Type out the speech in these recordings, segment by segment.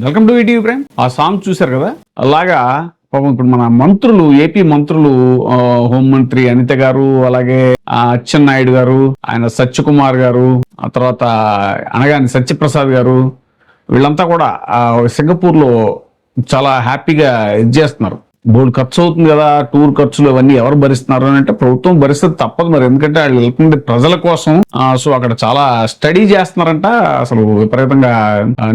Welcome to ETV prime. ఆ song చూశారు కదా, అలాగా పాపం ఇప్పుడు మన మంత్రులు, ఏపీ మంత్రులు, హోంమంత్రి అనిత గారు, అలాగే అచ్చెన్నాయుడు గారు, ఆయన సత్యకుమార్ గారు, ఆ తర్వాత అనగాని సత్యప్రసాద్ గారు, వీళ్ళంతా కూడా సింగపూర్ లో చాలా హ్యాపీగా ఇది చేస్తున్నారు. బోర్డు ఖర్చు అవుతుంది కదా, టూర్ ఖర్చులు అవన్నీ ఎవరు భరిస్తున్నారు అని అంటే ప్రభుత్వం భరిస్తే తప్పదు మరి, ఎందుకంటే వాళ్ళు వెళ్తుంది ప్రజల కోసం. సో అక్కడ చాలా స్టడీ చేస్తున్నారంట, అసలు విపరీతంగా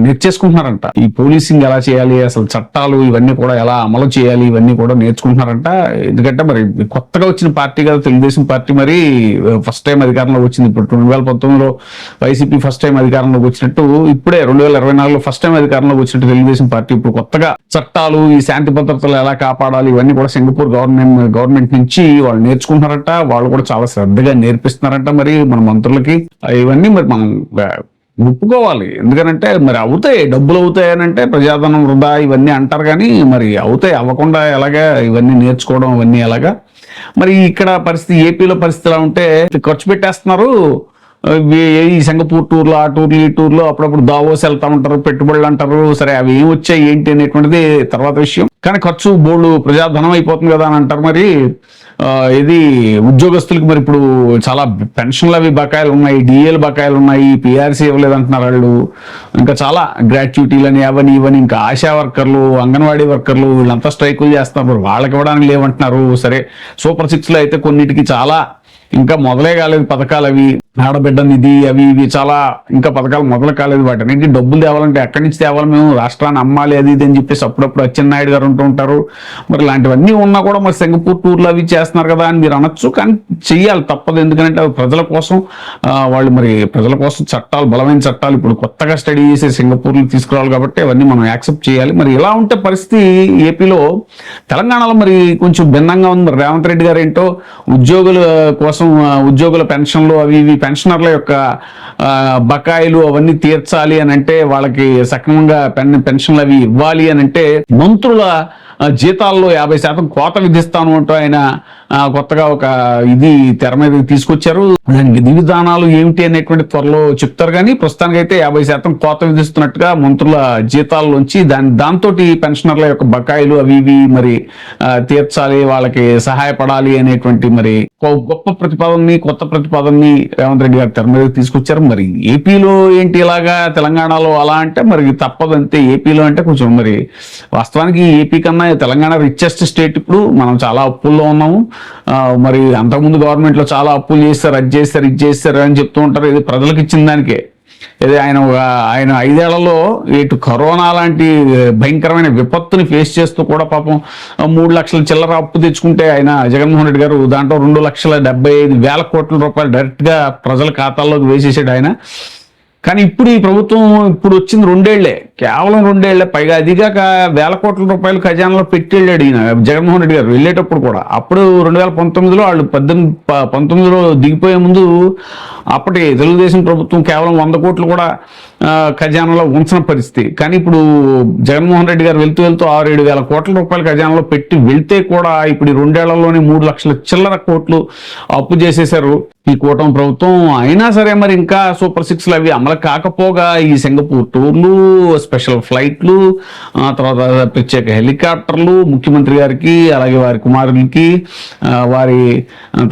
నేర్చేసుకుంటున్నారంట. ఈ పోలీసింగ్ ఎలా చేయాలి, అసలు చట్టాలు ఇవన్నీ కూడా ఎలా అమలు చేయాలి, ఇవన్నీ కూడా నేర్చుకుంటున్నారంట. ఎందుకంటే మరి కొత్తగా వచ్చిన పార్టీ కదా తెలుగుదేశం పార్టీ, మరి ఫస్ట్ టైం అధికారంలోకి వచ్చింది. ఇప్పుడు 2019లో వైసీపీ ఫస్ట్ టైం అధికారంలోకి వచ్చినట్టు, ఇప్పుడే 2024లో ఫస్ట్ టైం అధికారంలోకి వచ్చినట్టు తెలుగుదేశం పార్టీ ఇప్పుడు కొత్తగా చట్టాలు, ఈ శాంతి భద్రతలు ఎలా కాపాడాలి, ఇవన్నీ కూడా సింగపూర్ గవర్నమెంట్ నుంచి వాళ్ళు నేర్చుకుంటున్నారట. వాళ్ళు కూడా చాలా శ్రద్ధగా నేర్పిస్తున్నారంట మరి మన మంత్రులకి. ఇవన్నీ మరి మనం ఒప్పుకోవాలి. ఎందుకనంటే మరి అవుతాయి, డబ్బులు అవుతాయి అని అంటే ప్రజాధనం వృధా ఇవన్నీ అంటారు, కానీ మరి అవుతాయి, అవ్వకుండా ఎలాగా ఇవన్నీ నేర్చుకోవడం ఇవన్నీ ఎలాగా. మరి ఇక్కడ పరిస్థితి, ఏపీలో పరిస్థితి ఎలా ఉంటే ఖర్చు పెట్టేస్తున్నారు. ఈ సింగపూర్ టూర్లు, ఆ టూర్లు, ఈ టూర్లు, అప్పుడప్పుడు దావోస్ వెళ్తా ఉంటారు, పెట్టుబడులు అంటారు. సరే అవి ఏం వచ్చాయి ఏంటి అనేటువంటిది తర్వాత విషయం, కానీ ఖర్చు బోర్డు ప్రజాధనం అయిపోతుంది కదా అని అంటారు. మరి ఇది ఉద్యోగస్తులకు మరి ఇప్పుడు చాలా పెన్షన్లు అవి బకాయిలు ఉన్నాయి, డిఏలు బకాయిలు ఉన్నాయి, పిఆర్సీ ఇవ్వలేదు అంటున్నారు వాళ్ళు. ఇంకా చాలా గ్రాట్యుటీలని అవని ఇవని, ఇంకా ఆశా వర్కర్లు, అంగన్వాడీ వర్కర్లు వీళ్ళంతా స్ట్రైకులు చేస్తున్నారు, వాళ్ళకి ఇవ్వడానికి లేవంటున్నారు. సరే సూపర్ 6లో అయితే కొన్నిటికి చాలా ఇంకా మొదలే కాలేదు పథకాలు, అవి ఆడబిడ్డ నిధి అవి ఇవి చాలా ఇంకా పథకాలు మొదలు కాలేదు. వాటికి డబ్బులు తేవాలంటే ఎక్కడి నుంచి తేవాలి, మేము రాష్ట్రాన్ని అమ్మాలి అది ఇది అని చెప్పేసి అప్పుడప్పుడు అచ్చెన్నాయుడు గారు ఉంటూ ఉంటారు. మరి ఇలాంటివన్నీ ఉన్నా కూడా మరి సింగపూర్ టూర్లు అవి చేస్తున్నారు కదా అని మీరు అనొచ్చు, కానీ చెయ్యాలి, తప్పదు. ఎందుకంటే అవి ప్రజల కోసం, వాళ్ళు మరి ప్రజల కోసం చట్టాలు, బలమైన చట్టాలు ఇప్పుడు కొత్తగా స్టడీ చేసి సింగపూర్లు తీసుకురావాలి కాబట్టి అవన్నీ మనం యాక్సెప్ట్ చేయాలి. మరి ఇలా ఉంటే పరిస్థితి ఏపీలో, తెలంగాణలో మరి కొంచెం భిన్నంగా ఉంది. రేవంత్ రెడ్డి గారు ఏంటో ఉద్యోగుల కోసం, ఉద్యోగుల పెన్షన్లు అవి ఇవి, పెన్షనర్ల యొక్క బకాయిలు అవన్నీ తీర్చాలి అని అంటే, వాళ్ళకి సక్రమంగా పెన్షన్లు అవి ఇవ్వాలి అని అంటే మంత్రుల జీతాల్లో 50% కోత విధిస్తాను అంటూ ఆయన కొత్తగా ఒక ఇది తెర మీద తీసుకొచ్చారు. దానికి విధి విధానాలు ఏమిటి అనేటువంటి త్వరలో చెప్తారు, కానీ ప్రస్తుతానికైతే 50% కోత విధిస్తున్నట్టుగా మంత్రుల జీతాల్లోంచి దాంతో పెన్షనర్ల యొక్క బకాయిలు అవి ఇవి మరి తీర్చాలి, వాళ్ళకి సహాయపడాలి అనేటువంటి మరి గొప్ప ప్రతిపాదనని, కొత్త ప్రతిపాదనని రేవంత్ రెడ్డి గారు తెర మీద తీసుకొచ్చారు. మరి ఏపీలో ఏంటి ఇలాగా, తెలంగాణలో అలా అంటే మరి తప్పదు అంతే. ఏపీలో అంటే కొంచెం మరి వాస్తవానికి ఏపీ కన్నా తెలంగాణ రిచెస్ట్ స్టేట్. ఇప్పుడు మనం చాలా అప్పుల్లో ఉన్నాము. మరి అంతకుముందు గవర్నమెంట్ లో చాలా అప్పులు చేస్తారు, అది చేస్తారు, ఇది చేస్తారు అని చెప్తూ ఉంటారు. ఇది ప్రజలకు ఇచ్చిన దానికే. ఇది ఆయన 5 ఏళ్లలో ఇటు కరోనా లాంటి భయంకరమైన విపత్తుని ఫేస్ చేస్తూ కూడా పాపం 3 లక్షల చిల్లర అప్పు తెచ్చుకుంటే ఆయన జగన్మోహన్ రెడ్డి గారు దాంట్లో 2,75,000 కోట్ల రూపాయలు డైరెక్ట్ గా ప్రజల ఖాతాల్లోకి వేసేసాడు ఆయన. కానీ ఇప్పుడు ఈ ప్రభుత్వం ఇప్పుడు వచ్చింది 2 ఏళ్లే, కేవలం 2 ఏళ్లే. పైగా అదిగాక 1,000 కోట్ల రూపాయలు ఖజానాలో పెట్టి వెళ్ళాడు ఈయన జగన్మోహన్ రెడ్డి గారు వెళ్ళేటప్పుడు కూడా. అప్పుడు 2019లో వాళ్ళు 19లో దిగిపోయే ముందు అప్పటి తెలుగుదేశం ప్రభుత్వం కేవలం 100 కోట్లు కూడా ఖజానాలో ఉంచిన పరిస్థితి. కానీ ఇప్పుడు జగన్మోహన్ రెడ్డి గారు వెళ్తూ 6-7 కోట్ల రూపాయలు ఖజానాలో పెట్టి వెళ్తే కూడా ఇప్పుడు 2 ఏళ్లలోనే 3 లక్షల చిల్లర కోట్లు అప్పు చేసేశారు ఈ కూటమి ప్రభుత్వం. అయినా సరే మరి ఇంకా సూపర్ 6లు అవి అమలు కాకపోగా ఈ సింగపూర్ టూర్లు, స్పెషల్ ఫ్లైట్లు, తర్వాత ప్రత్యేక హెలికాప్టర్లు ముఖ్యమంత్రి గారికి, అలాగే వారి కుమారులకి, వారి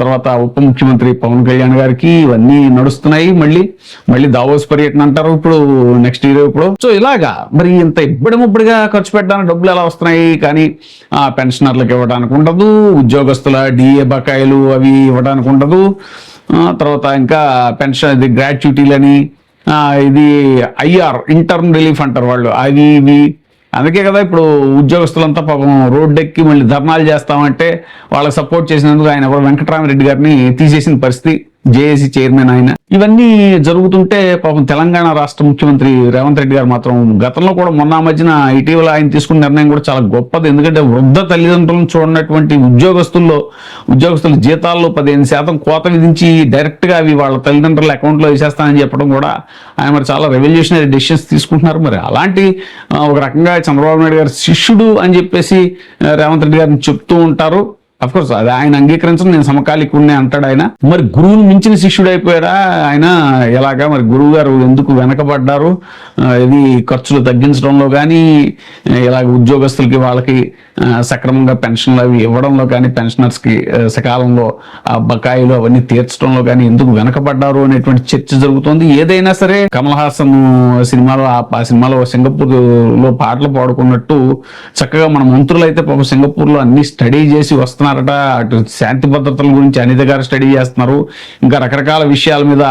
తర్వాత ఉప ముఖ్యమంత్రి పవన్ కళ్యాణ్ గారికి ఇవన్నీ నడుస్తున్నాయి. మళ్ళీ దావోస్ పర్యటన అంటారు ఇప్పుడు నెక్స్ట్ ఇయర్ ఇప్పుడు. సో ఇలాగా మరి ఇంత ఇబ్బడిముబ్బడిగా ఖర్చు పెట్టడానికి డబ్బులు ఎలా వస్తున్నాయి, కానీ పెన్షనర్లకు ఇవ్వడానికి ఉండదు, ఉద్యోగస్తుల డిఏ బకాయిలు అవి ఇవ్వడానికి ఉండదు, తర్వాత ఇంకా పెన్షన్ ఇది గ్రాట్యుటీలని, ఇది ఐఆర్ ఇంటర్న్ రిలీఫ్ అంటారు వాళ్ళు, అవి ఇవి. అందుకే కదా ఇప్పుడు ఉద్యోగస్తులంతా పాపం రోడ్డెక్కి మళ్ళీ ధర్నాలు చేస్తామంటే వాళ్ళకి సపోర్ట్ చేసినందుకు ఆయన వెంకటరామరెడ్డి గారిని తీసేసిన పరిస్థితి, జేఏసీ చైర్మన్ ఆయన. ఇవన్నీ జరుగుతుంటే పాపం తెలంగాణ రాష్ట్ర ముఖ్యమంత్రి రేవంత్ రెడ్డి గారు మాత్రం గతంలో కూడా మొన్న మధ్యన ఇటీవల ఆయన తీసుకున్న నిర్ణయం కూడా చాలా గొప్పది. ఎందుకంటే వృద్ధ తల్లిదండ్రులను చూడనటువంటి ఉద్యోగస్తుల జీతాల్లో 15% కోత విధించి డైరెక్ట్ గా అవి వాళ్ళ తల్లిదండ్రుల అకౌంట్లో వేసేస్తానని చెప్పడం కూడా ఆయన మరి చాలా రెవల్యూషనరీ డెసిషన్స్ తీసుకుంటున్నారు. మరి అలాంటి ఒక రకంగా చంద్రబాబు నాయుడు గారు శిష్యుడు అని చెప్పేసి రేవంత్ రెడ్డి గారిని చెప్తూ ఉంటారు. అఫ్ కోర్స్ అది ఆయన అంగీకరించడం, నేను సమకాలికుడిని అంటాడు ఆయన. మరి గురువుని మించిన శిష్యుడు అయిపోయాడా ఆయన? ఎలాగా మరి గురువు గారు ఎందుకు వెనకబడ్డారు? ఇది ఖర్చులు తగ్గించడంలో కానీ, ఇలాగ ఉద్యోగస్తులకి వాళ్ళకి సక్రమంగా పెన్షన్లు అవి ఇవ్వడంలో కానీ, పెన్షనర్స్ కి సకాలంలో ఆ బకాయిలు అవన్నీ తీర్చడంలో కానీ ఎందుకు వెనకబడ్డారు అనేటువంటి చర్చ జరుగుతోంది. ఏదైనా సరే కమల్ హాసన్ సినిమాలో ఆ సినిమాలో సింగపూర్ లో పాటలు పాడుకున్నట్టు చక్కగా మన మంత్రులు అయితే పాపం సింగపూర్ లో అన్ని స్టడీ చేసి వస్తున్నారట. అటు శాంతి భద్రతల గురించి అనిత గారు స్టడీ చేస్తున్నారు, ఇంకా రకరకాల విషయాల మీద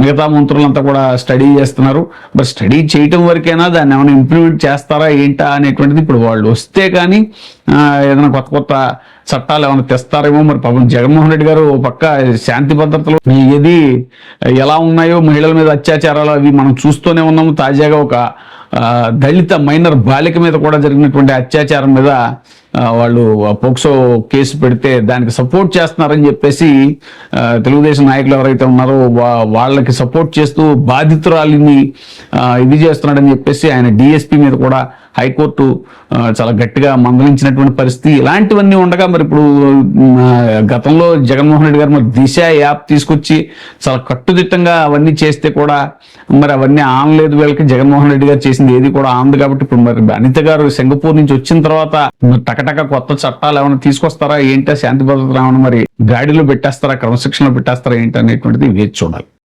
మిగతా మంత్రులంతా కూడా స్టడీ చేస్తున్నారు. మరి స్టడీ చేయటం వరకైనా దాన్ని ఏమైనా ఇంప్లిమెంట్ చేస్తారా ఏంటా అనేటువంటిది ఇప్పుడు వాళ్ళు వస్తే కానీ ఏదైనా కొత్త కొత్త చట్టాలు ఏమైనా తెస్తారేమో. మరి పాపం జగన్మోహన్ రెడ్డి గారు పక్క శాంతి భద్రతలు ఏది ఎలా ఉన్నాయో, మహిళల మీద అత్యాచారాలు అవి మనం చూస్తూనే ఉన్నాము. తాజాగా ఒక దళిత మైనర్ బాలిక మీద కూడా జరిగినటువంటి అత్యాచారం మీద వాళ్ళు పోక్సో కేసు పెడితే దానికి సపోర్ట్ చేస్తున్నారని చెప్పేసి తెలుగుదేశం నాయకులు ఎవరైతే ఉన్నారో వాళ్ళకి సపోర్ట్ చేస్తూ బాధితురాలిని ఇది చేస్తున్నాడని చెప్పేసి ఆయన డిఎస్పీ మీద కూడా హైకోర్టు చాలా గట్టిగా మందలించినటువంటి పరిస్థితి. ఇలాంటివన్నీ ఉండగా మరి ఇప్పుడు గతంలో జగన్మోహన్ రెడ్డి గారు మరి దిశ యాప్ తీసుకొచ్చి చాలా కట్టుదిట్టంగా అవన్నీ చేస్తే కూడా మరి అవన్నీ ఆనలేదు. వీళ్ళకి జగన్మోహన్ రెడ్డి గారు చేసింది ఏది కూడా ఆనదు. కాబట్టి ఇప్పుడు మరి అనిత గారు సింగపూర్ నుంచి వచ్చిన తర్వాత టకటక కొత్త చట్టాలు ఏమైనా తీసుకొస్తారా ఏంటో, శాంతి భద్రతలు ఏమైనా మరి గాడిలో పెట్టేస్తారా, క్రమశిక్షణలో పెట్టేస్తారా ఏంటి అనేటువంటిది వేచి చూడాలి.